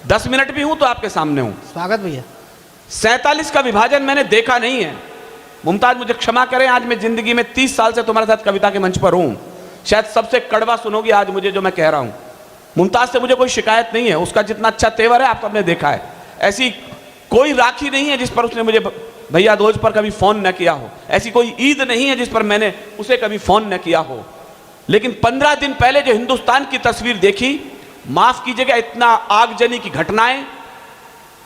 10 minute भी हूं तो आपके सामने हूं। स्वागत भैया। 47 का विभाजन मैंने देखा नहीं है। मुमताज मुझे क्षमा करें, आज मैं जिंदगी में 30 साल से तुम्हारे साथ कविता के मंच पर हूं, शायद सबसे कड़वा सुनोगी आज मुझे जो मैं कह रहा हूं। मुमताज से मुझे कोई शिकायत नहीं है, उसका जितना अच्छा तेवर है आप सबने देखा है। ऐसी कोई राखी नहीं है जिस पर उसने मुझे भैया दोज पर कभी फोन न किया हो, ऐसी कोई ईद नहीं है जिस पर मैंने उसे कभी फोन न किया हो। लेकिन 15 दिन पहले जो हिंदुस्तान की तस्वीर देखी, माफ कीजिएगा, इतना आगजनी की घटनाएं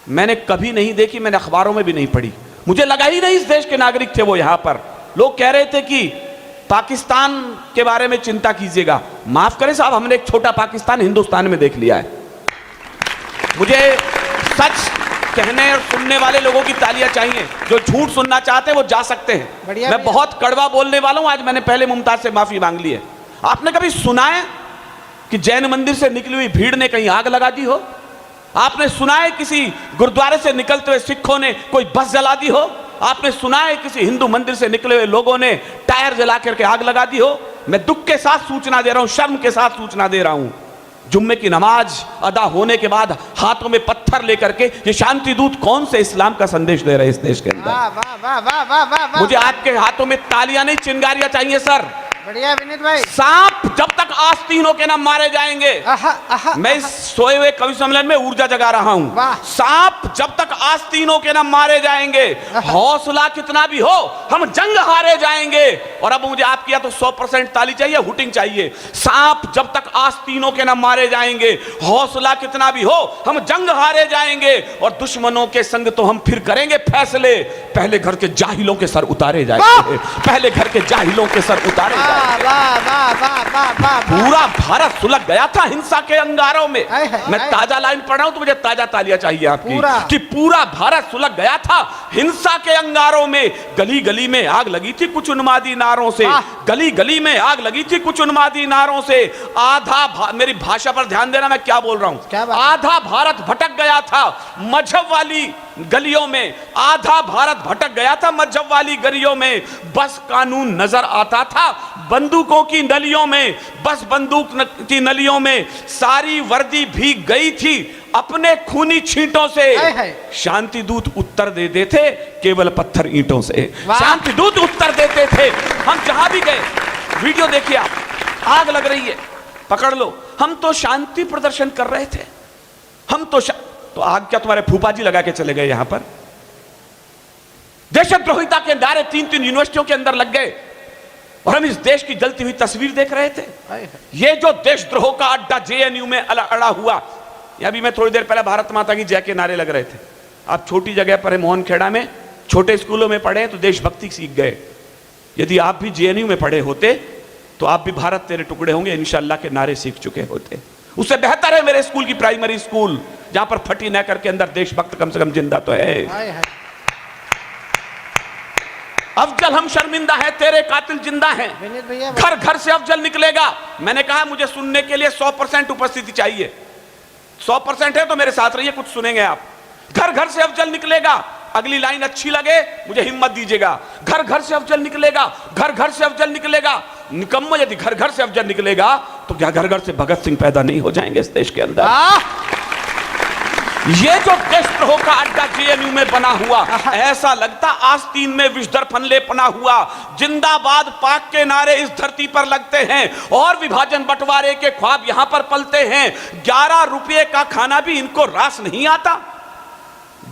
मैंने कभी नहीं देखी, मैंने अखबारों में भी नहीं पढ़ी। मुझे लगा ही नहीं इस देश के नागरिक थे वो। यहां पर लोग कह रहे थे कि पाकिस्तान के बारे में चिंता कीजिएगा। माफ करें साहब, हमने एक छोटा पाकिस्तान हिंदुस्तान में देख लिया है। मुझे सच कहने और सुनने वाले लोगों की तालियां चाहिए, जो झूठ सुनना चाहते हैं वो जा सकते हैं। मैं बहुत कड़वा बोलने वाला हूं, आज मैंने पहले मुमताज से माफी मांग ली है। आपने कभी सुना है कि जैन मंदिर से निकली हुई भीड़ ने कहीं आग लगा दी हो? आपने सुना है किसी गुरुद्वारे से निकलते हुए सिखों ने कोई बस जला दी हो? आपने सुना है किसी हिंदू मंदिर से निकले हुए लोगों ने टायर जला करके आग लगा दी हो? मैं दुख के साथ सूचना दे रहा हूं, शर्म के साथ सूचना दे रहा हूं, जुम्मे की नमाज अदा होने के बाद हाथों में पत्थर लेकर के ये शांति दूत कौन से इस्लाम का संदेश दे रहे हैं इस देश के अंदर? वाह वाह वाह वाह वाह वाह। मुझे आपके हाथों में तालियां नहीं, चिंगारियां चाहिए सर। बढ़िया विनीत भाई। सांप जब तक आस्तीनों के न मारे जाएंगे, मैं इस सोए हुए कवि सम्मेलन में ऊर्जा जगा रहा हूं। सांप जब तक आस्तीनों के न मारे जाएंगे, हौसला कितना भी हो, हम जंग हारे जाएंगे। और अब मुझे आपकी या तो 100% ताली चाहिए, हुटिंग चाहिए। सांप जब तक आस्तीनों के न मारे जाएंगे, हौसला कितना भी हो, हम जंग हारे जाएंगे। और दुश्मनों के संग तो हम फिर करेंगे फैसले, पहले घर के जाहिलों के सर उतारे जाएंगे, पहले घर के जाहिलों के सर उतारे जाएंगे। पूरा भारत सुलग गया था हिंसा के अंगारों में। मैं ताजा लाइन पढ़ रहा हूं तो मुझे ताजा तालियां चाहिए आपकी कि पूरा भारत सुलग गया था हिंसा के अंगारों में। गली गली में आग लगी थी कुछ उन्मादी नारों से, गली गली में आग लगी थी कुछ उन्मादी नारों से। आधा मेरी भाषा पर ध्यान देना, मैं क्या बोल रहा हूं। आधा भारत भटक गया था मजहब वाली गलियों में, आधा भारत भटक गया था मजहब वाली गलियों में। बस कानून नजर आता था बंदूकों की नलियों में, बस बंदूक की नलियों में। सारी वर्दी भीग गई थी अपने खूनी छींटों से। शांति दूत उत्तर दे देते केवल पत्थर ईंटों से। शांति दूत उत्तर देते थे। हम जहां भी गए, वीडियो देखिए आप, आग लग रही है, पकड़ लो। हम तो शांति प्रदर्शन कर रहे थे, हम तो आग क्या तुम्हारे फूफा जी लगा के चले गए? यहां पर देशद्रोहिता के नारे 3-3 यूनिवर्सिटियों के अंदर लग गए और हम इस देश की जलती हुई तस्वीर देख रहे थे। ये जो देशद्रोह का अड्डा जेएनयू में अड़ा हुआ, यह भी मैं थोड़ी देर पहले भारत माता की जय के नारे लग रहे थे। आप छोटी जगह पर है, मोहनखेड़ा में, छोटे स्कूलों में पढ़े तो देशभक्ति सीख गए। यदि आप भी जेएनयू में पढ़े होते तो आप भी भारत तेरे टुकड़े होंगे इंशाअल्लाह के नारे सीख चुके होते। उससे बेहतर है मेरे स्कूल की प्राइमरी स्कूल, जहां पर फटी नेकर के अंदर देशभक्त कम से कम जिंदा तो है। अफजल हम शर्मिंदा है, तेरे कातिल जिंदा हैं। घर घर से अफजल निकलेगा। मैंने कहा मुझे सुनने के लिए 100% उपस्थिति चाहिए। 100% है तो मेरे साथ रहिए, कुछ सुनेंगे आप। घर घर से अफजल निकलेगा। अगली लाइन अच्छी लगे मुझे हिम्मत दीजिएगा। घर घर से अफजल निकलेगा, घर घर से अफजल निकलेगा। निकम्मो, यदि घर घर से अफजल निकलेगा तो क्या घर घर से भगत सिंह पैदा नहीं हो जाएंगे इस देश के अंदर? ये जो देशद्रोह का अड्डा जेएनयू में बना हुआ, ऐसा लगता आस्तीन में विषधर फनले पना हुआ। जिंदाबाद पाक के नारे इस धरती पर लगते हैं और विभाजन बंटवारे के ख्वाब यहां पर पलते हैं। 11 रुपये का खाना भी इनको रास नहीं आता।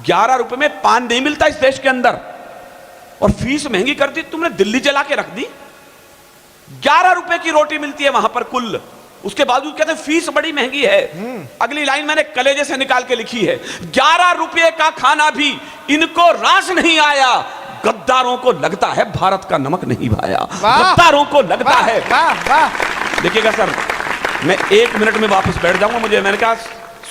11 रुपए में पान नहीं मिलता इस देश के अंदर, और फीस महंगी कर दी तुमने, दिल्ली जला के रख दी। 11 रुपए की रोटी मिलती है वहां पर कुल, उसके बावजूद कहते हैं फीस बड़ी महंगी है। अगली लाइन मैंने कलेजे से निकाल के लिखी है, 11 रुपये का खाना भी इनको रास नहीं आया। गद्दारों को लगता है भारत का नमक नहीं भाया, गद्दारों को लगता है। देखिएगा सर, मैं 1 मिनट में वापस बैठ जाऊंगा। मैंने कहा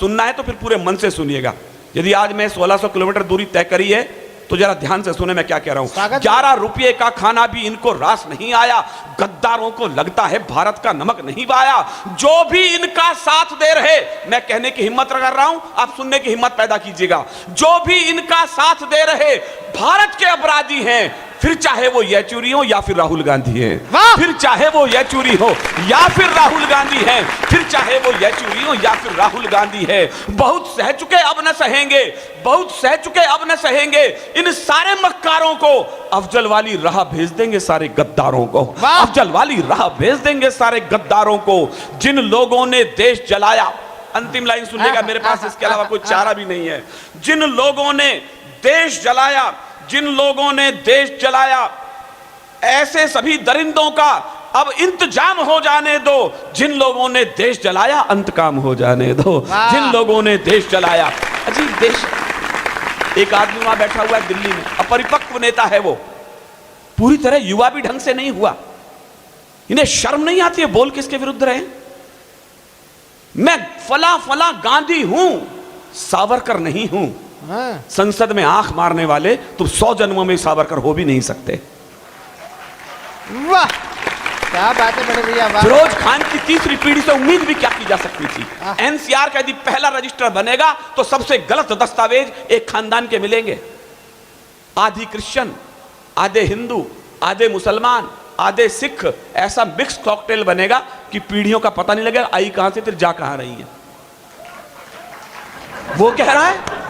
सुनना है तो फिर पूरे मन से सुनिएगा। यदि आज मैं 1600 किलोमीटर दूरी तय करी है तो जरा ध्यान से सुने मैं क्या कह रहा हूं। 11 रुपये का खाना भी इनको रास नहीं आया। गद्दारों को लगता है भारत का नमक नहीं भाया। जो भी इनका साथ दे रहे, मैं कहने की हिम्मत कर रहा हूं, आप सुनने की हिम्मत पैदा कीजिएगा। जो भी इनका साथ दे रहे भारत के अपराधी हैं, फिर चाहे वो येचुरी हो या फिर राहुल गांधी है, वाह! फिर चाहे वो येचुरी हो या फिर राहुल गांधी है, फिर चाहे वो येचुरी हो या फिर राहुल गांधी है। बहुत सह चुके अब न सहेंगे, बहुत सह चुके अब न सहेंगे। इन सारे मक्कारों को अफजल वाली राह भेज देंगे, सारे गद्दारों को अफजल वाली राह भेज देंगे, सारे गद्दारों को। जिन लोगों ने देश जलाया, अंतिम लाइन सुनिएगा, मेरे पास इसके अलावा कोई चारा भी नहीं है। जिन लोगों ने देश जलाया, जिन लोगों ने देश जलाया, ऐसे सभी दरिंदों का अब इंतजाम हो जाने दो। जिन लोगों ने देश जलाया अंत काम हो जाने दो। जिन लोगों ने देश जलाया, अजीब देश। एक आदमी वहां बैठा हुआ है दिल्ली में, अपरिपक्व नेता है वो, पूरी तरह युवा भी ढंग से नहीं हुआ। इन्हें शर्म नहीं आती है बोल किसके विरुद्ध रहे? मैं फला फला गांधी हूं, सावरकर नहीं हूं। संसद में आंख मारने वाले तुम 100 जन्मों में सावरकर हो भी नहीं सकते। वाह, क्या बात है बड़े भैया, वाह। फिरोज खान की तीसरी पीढ़ी से उम्मीद भी क्या की जा सकती थी? एनसीआर का यदि पहला रजिस्टर बनेगा तो सबसे गलत दस्तावेज एक खानदान के मिलेंगे। आधी क्रिश्चियन, आधे हिंदू, आधे मुसलमान, आधे सिख, ऐसा मिक्स कॉकटेल बनेगा कि पीढ़ियों का पता नहीं लगेगा आई कहां से फिर जा कहां रही है। वो कह रहा है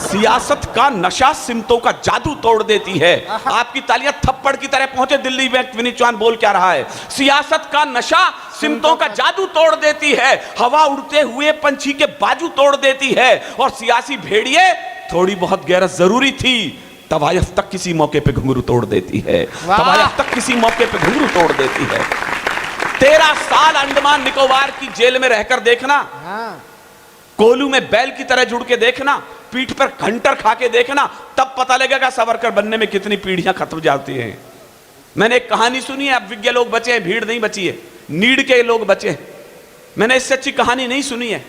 सियासत का नशा सिमतों का जादू तोड़ देती है। आपकी तालियां थप्पड़ की तरह पहुंचे दिल्ली में। विनीत चौहान बोल क्या रहा है? सियासत का नशा सिमतों का जादू तोड़ देती है, हवा उड़ते हुए पंछी के बाजू तोड़ देती है। और सियासी भेड़िए थोड़ी बहुत गैरत जरूरी थी, तवायफ तक किसी मौके पे घुंघरू तोड़ देती है, तवायफ तक किसी मौके पे घुंघरू तोड़ देती है। 13 साल अंडमान निकोबार की जेल में रहकर देखना, कोलू में बैल की तरह जुड़ के देखना, पीठ पर घंटर खा के देखना, तब पता लगेगा सावरकर बनने में कितनी पीढ़ियां खत्म जाती हैं। मैंने एक कहानी सुनी है, अब विज्ञ लोग बचे हैं, भीड़ नहीं बची है, नीड के लोग बचे हैं। मैंने इससे अच्छी कहानी नहीं सुनी है।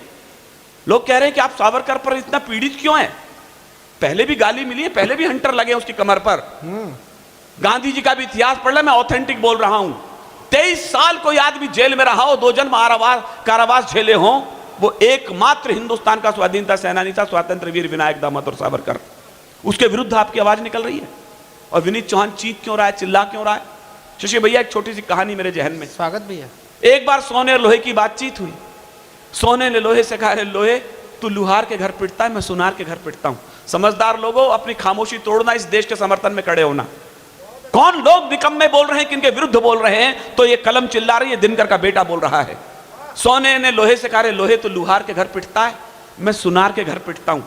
लोग कह रहे हैं कि आप सावरकर पर इतना पीड़ित क्यों हैं? पहले भी गाली मिली है, पहले भी हंटर लगे उसकी कमर पर। गांधी जी का भी इतिहास पढ़ ले, मैं ऑथेंटिक बोल रहा हूं। 23 साल कोई आदमी जेल में रहा हो, 2 जन्म कारावास झेले हो, वो एकमात्र हिंदुस्तान का स्वाधीनता सेनानी था, स्वातंत्र वीर विनायक दामोदर सावरकर। उसके विरुद्ध आपकी आवाज निकल रही है। और विनीत चौहान चीख क्यों रहा है, चिल्ला क्यों रहा है? शशि भैया, एक छोटी सी कहानी मेरे जहन में। स्वागत भैया। एक बार सोने और लोहे की बातचीत हुई। सोने ने लोहे से कहा, लोहे तू लुहार के घर पिटता है, मैं सुनार के घर पिटता हूं। समझदार लोगों, अपनी खामोशी तोड़ना, इस देश के समर्थन में खड़े होना। कौन लोग निकम्मे बोल रहे हैं, किनके विरुद्ध बोल रहे हैं? तो ये कलम चिल्ला रही है, दिनकर का बेटा बोल रहा है। सोने ने लोहे से कहा, लोहे तो लुहार के घर पिटता है, मैं सुनार के घर पिटता हूं।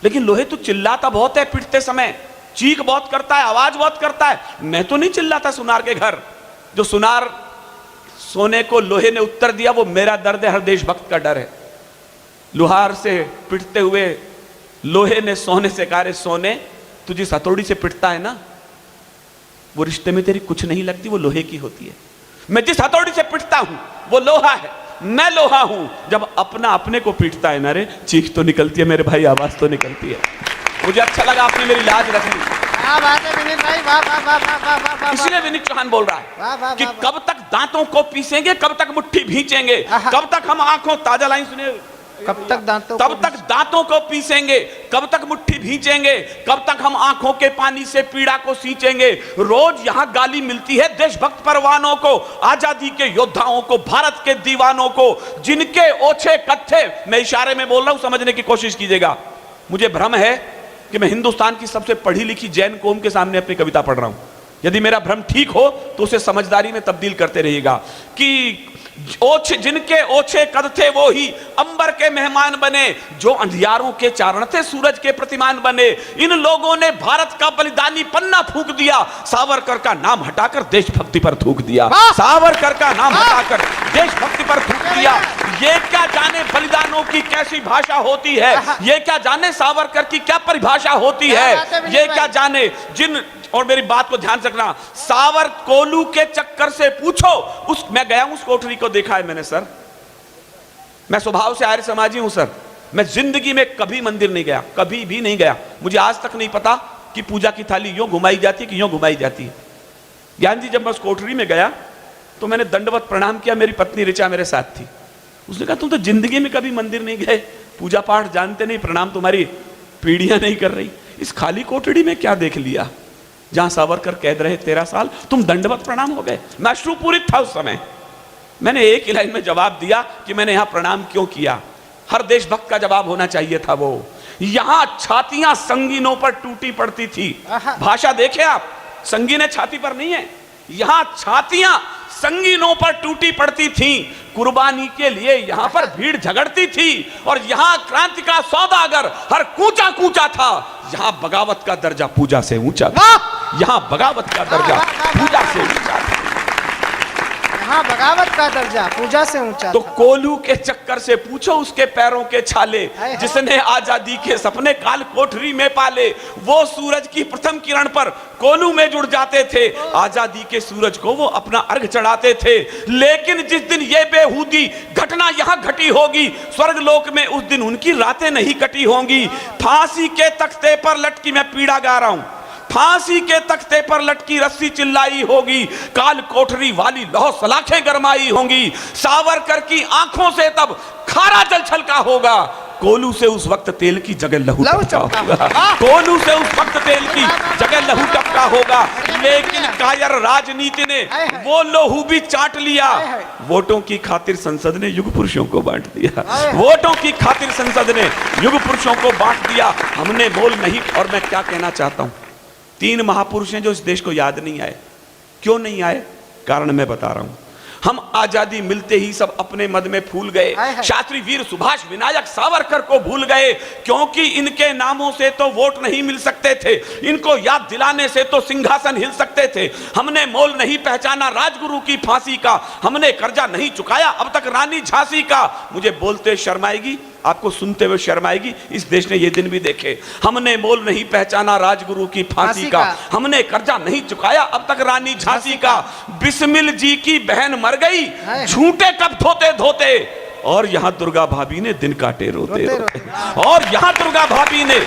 लेकिन लोहे तो चिल्लाता बहुत है, पिटते समय चीख बहुत करता है, आवाज बहुत करता है। मैं तो नहीं चिल्लाता सुनार के घर। जो सुनार सोने को लोहे ने उत्तर दिया, वो मेरा दर्द है, हर देशभक्त का डर है। लुहार से पिटते हुए लोहे ने सोने से कहा, सोने तू जिस हथौड़ी से पिटता है ना, वो रिश्ते में तेरी कुछ नहीं लगती, वो लोहे की होती है। मैं जिस हथौड़ी से पिटता हूं वो लोहा है, मैं लोहा हूं। जब अपना अपने को पीटता है ना रे, चीख तो निकलती है मेरे भाई, आवाज तो निकलती है। मुझे अच्छा लगा आपने मेरी लाज रख ली। इसलिए विनीत चौहान बोल रहा है कि कब तक दांतों को पीसेंगे, कब तक मुट्ठी भींचेंगे, कब तक हम आंखों, ताजा लाइन सुनिए, कब तक दांतों को पीसेंगे, कब तक मुट्ठी भींचेंगे, कब तक हम आंखों के पानी से पीड़ा को सींचेंगे। रोज यहां गाली मिलती है देशभक्त परवानों को, आजादी के योद्धाओं को, भारत के दीवानों को, जिनके ओछे कत्थे, मैं इशारे में बोल रहा हूं, समझने की कोशिश कीजिएगा। मुझे भ्रम है कि मैं हिंदुस्तान की सबसे पढ़ी लिखी जैन कौम के सामने अपनी कविता पढ़ रहा हूं। यदि मेरा भ्रम ठीक हो तो उसे समझदारी में तब्दील करते रहिएगा कि जिनके ओछे कद थे वो ही अंबर के मेहमान बने, जो अंधियारों के चारण थे सूरज के प्रतिमान बने। इन लोगों ने भारत का बलिदानी पन्ना फूंक दिया, सावरकर का नाम हटाकर देशभक्ति पर थूक दिया, सावरकर का नाम हटाकर देशभक्ति पर थूक दिया। ये क्या जाने बलिदानों की कैसी भाषा होती है, ये क्या जाने सावरकर की क्या परिभाषा होती है, ये क्या जाने जिन, और मेरी बात को ध्यान रखना, सावर कोलू के चक्कर से पूछो। मैं गया हूं उस कोठरी को, देखा है मैंने सर। मैं स्वभाव से आर्य समाजी हूं सर। मैं जिंदगी में कभी मंदिर नहीं गया, कभी भी नहीं गया। मुझे आज तक नहीं पता कि पूजा की थाली यूं घुमाई जाती है कि यूं घुमाई जाती है। ज्ञान जी, जब मैं उस कोठरी में गया तो मैंने दंडवत प्रणाम किया। मेरी पत्नी ऋचा मेरे साथ थी। उसने कहा, तुम तो जिंदगी में कभी मंदिर नहीं गए, पूजा पाठ जानते नहीं, प्रणाम तुम्हारी पीढ़ियां नहीं कर रही, इस खाली कोठरी में क्या देख लिया? जहां सावरकर कैद रहे 13 साल, तुम दंडवत प्रणाम हो गए। मैं अश्रुपूरित था उस समय। मैंने एक ही लाइन में जवाब दिया कि मैंने यहां प्रणाम क्यों किया। हर देशभक्त का जवाब होना चाहिए था वो। यहां छातियां संगीनों पर टूटी पड़ती थी। भाषा देखे आप, संगीने छाती पर नहीं है, यहां छातियां संगीनों पर टूटी पड़ती थी। कुर्बानी के लिए यहां पर भीड़ झगड़ती थी और यहां क्रांति का सौदागर हर कूचा कूचा था। यहां बगावत का दर्जा पूजा से ऊंचा था। यहां बगावत का दर्जा पूजा से ऊंचा था। हाँ, बगावत का दर्जा पूजा से ऊंचा। तो कोलू के चक्कर से पूछो उसके पैरों के छाले, जिसने आजादी के सपने काल कोठरी में पाले। वो सूरज की प्रथम किरण पर कोलू में जुड़ जाते थे। आजादी के सूरज को वो अपना अर्घ चढ़ाते थे। लेकिन जिस दिन ये बेहूदी घटना यहां घटी होगी, स्वर्गलोक में उस दिन उनकी रातें नहीं कटी होंगी। फांसी के तख्ते पर लटकी, मैं पीड़ा गा रहा हूं, फांसी के तख्ते पर लटकी रस्सी चिल्लाई होगी। काल कोठरी वाली लौह सलाखें गरमाई होंगी। सावरकर की आंखों से तब खारा जल छलका होगा। कोलू से उस वक्त तेल की जगह लहू टपका होगा। कोलू से उस वक्त तेल की जगह लहू टपका होगा। लेकिन कायर राजनीति ने वो लहू भी चाट लिया। वोटों की खातिर संसद ने युग पुरुषों को बांट दिया। वोटों की खातिर संसद ने युग पुरुषों को बांट दिया। हमने बोल नहीं। और मैं क्या कहना चाहता हूं, 3 महापुरुष हैं जो इस देश को याद नहीं आए। क्यों नहीं आए? कारण मैं बता रहा हूं। हम आजादी मिलते ही सब अपने मद में फूल गए। शास्त्री वीर सुभाष विनायक सावरकर को भूल गए, क्योंकि इनके नामों से तो वोट नहीं मिल सकते थे। इनको याद दिलाने से तो सिंहासन हिल सकते थे। हमने मोल नहीं पहचाना राजगुरु की फांसी का। हमने कर्जा नहीं चुकाया अब तक रानी झांसी का। मुझे बोलते शर्म आएगी, आपको सुनते हुए शर्म आएगी। इस देश ने ये दिन भी देखे। हमने मोल नहीं पहचाना राजगुरु की फांसी का। हमने कर्जा नहीं चुकाया अब तक रानी झांसी का। बिस्मिल जी की बहन मर गई, झूठे कब धोते धोते। और यहां दुर्गा भाभी ने दिन काटे रोते रोते। और यहां दुर्गा भाभी ने